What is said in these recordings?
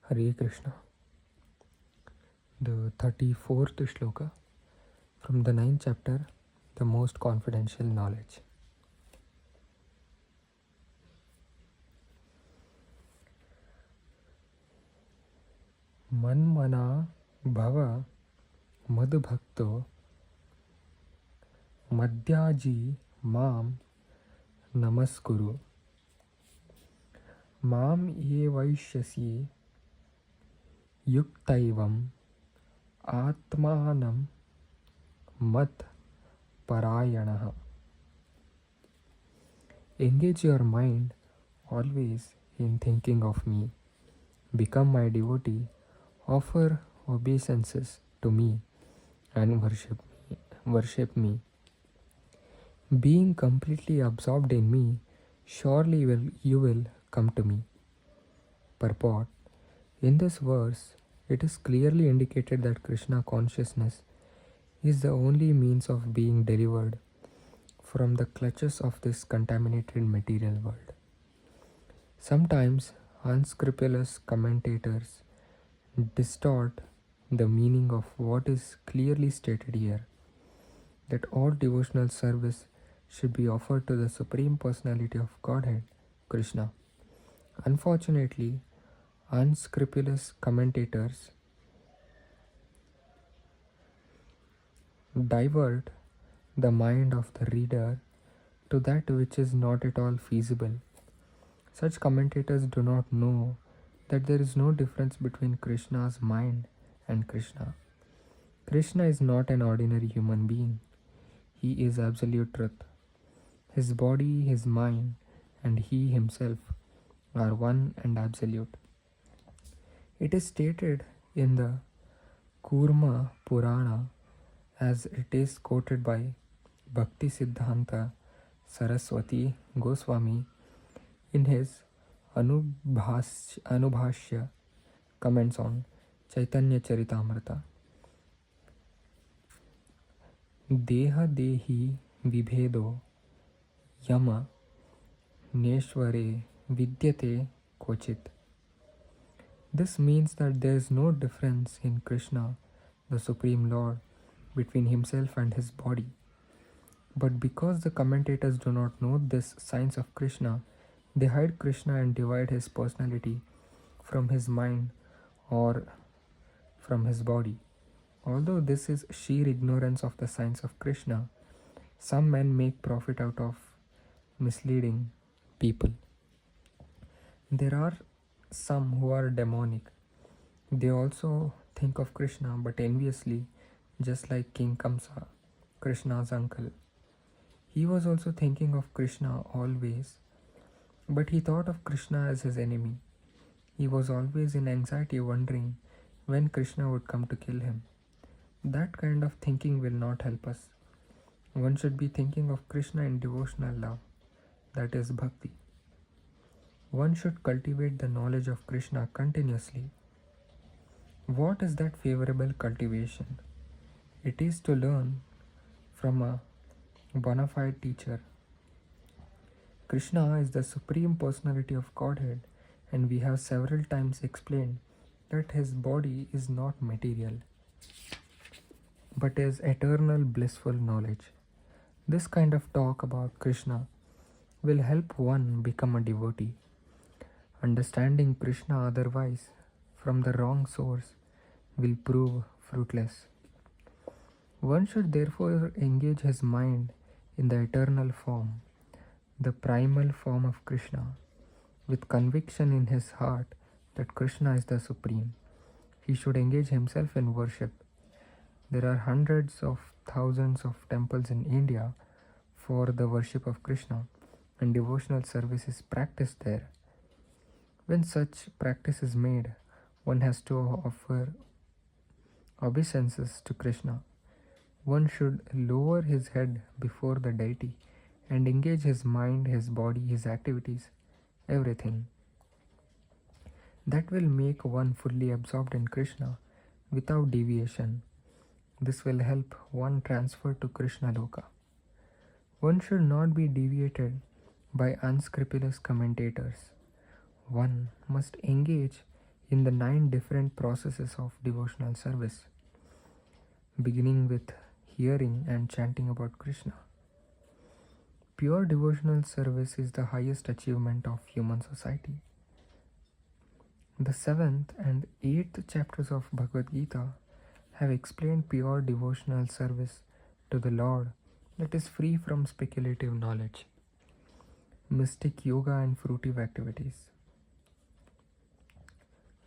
Hare Krishna. The 34th Shloka from the 9th chapter, the most confidential knowledge. Manmana bhava madbhakto madhyaji mam namaskuru mam evaishyasi yuktaivam atmanam mat parayanaha. Engage your mind always in thinking of me. Become my devotee. Offer obeisances to me and worship me. Being completely absorbed in me, surely you will come to me. Purport. In this verse, it is clearly indicated that Krishna consciousness is the only means of being delivered from the clutches of this contaminated material world. Sometimes unscrupulous commentators distort the meaning of what is clearly stated here, that all devotional service should be offered to the Supreme Personality of Godhead, Krishna. Unfortunately, unscrupulous commentators divert the mind of the reader to that which is not at all feasible. Such commentators do not know that there is no difference between Krishna's mind and Krishna. Krishna is not an ordinary human being. He is absolute truth. His body, his mind, and he himself are one and absolute. It is stated in the Kurma Purana, as it is quoted by Bhakti Siddhanta Saraswati Goswami in his Anubhashya comments on Chaitanya Charitamrita. Deha dehi vibhedo yama neshware vidyate kochit. This means that there is no difference in Krishna, the Supreme Lord, between himself and his body. But because the commentators do not know this science of Krishna, they hide Krishna and divide his personality from his mind or from his body. Although this is sheer ignorance of the science of Krishna, some men make profit out of misleading people. There are some who are demonic. They also think of Krishna but enviously, just like King Kamsa, Krishna's uncle. He was also thinking of Krishna always, but he thought of Krishna as his enemy. He was always in anxiety, wondering when Krishna would come to kill him. That kind of thinking will not help us. One should be thinking of Krishna in devotional love, that is bhakti. One should cultivate the knowledge of Krishna continuously. What is that favorable cultivation? It is to learn from a bona fide teacher. Krishna is the Supreme Personality of Godhead, and we have several times explained that his body is not material, but is eternal blissful knowledge. This kind of talk about Krishna will help one become a devotee. Understanding Krishna otherwise from the wrong source will prove fruitless. One should therefore engage his mind in the eternal form, the primal form of Krishna, with conviction in his heart that Krishna is the Supreme. He should engage himself in worship. There are hundreds of thousands of temples in India for the worship of Krishna, and devotional service is practiced there. When such practice is made, one has to offer obeisances to Krishna. One should lower his head before the deity and engage his mind, his body, his activities, everything. That will make one fully absorbed in Krishna without deviation. This will help one transfer to Krishna Loka. One should not be deviated by unscrupulous commentators. One must engage in the 9 different processes of devotional service, beginning with hearing and chanting about Krishna. Pure devotional service is the highest achievement of human society. The 7th and 8th chapters of Bhagavad Gita have explained pure devotional service to the Lord that is free from speculative knowledge, mystic yoga, and fruitive activities.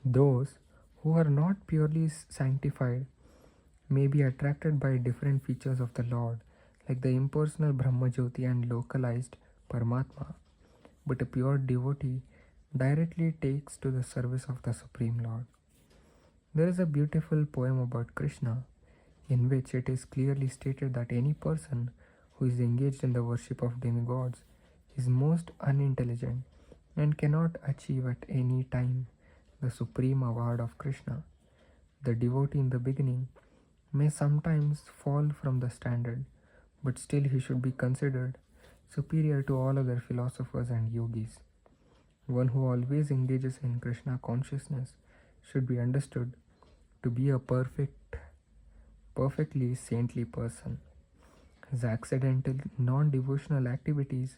Those who are not purely sanctified may be attracted by different features of the Lord, like the impersonal Brahmajyoti and localized Paramatma, but a pure devotee directly takes to the service of the Supreme Lord. There is a beautiful poem about Krishna in which it is clearly stated that any person who is engaged in the worship of demigods is most unintelligent and cannot achieve at any time the supreme award of Krishna. The devotee in the beginning may sometimes fall from the standard, but still he should be considered superior to all other philosophers and yogis. One who always engages in Krishna consciousness should be understood to be a perfectly saintly person. His accidental non-devotional activities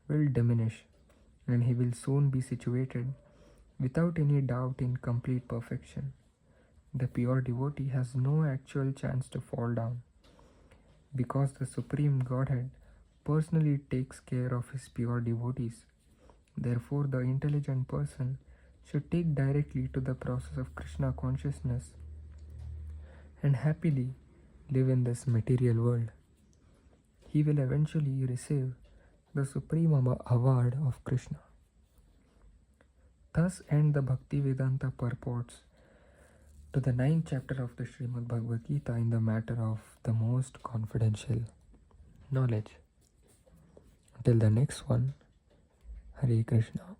will diminish and he will soon be situated without any doubt in complete perfection. The pure devotee has no actual chance to fall down because the Supreme Godhead personally takes care of his pure devotees. Therefore, the intelligent person should take directly to the process of Krishna consciousness and happily live in this material world. He will eventually receive the supreme award of Krishna. Thus end the Bhakti Vedanta purports to the 9th chapter of the Srimad Bhagavad Gita in the matter of the most confidential knowledge. Until the next one, Hare Krishna.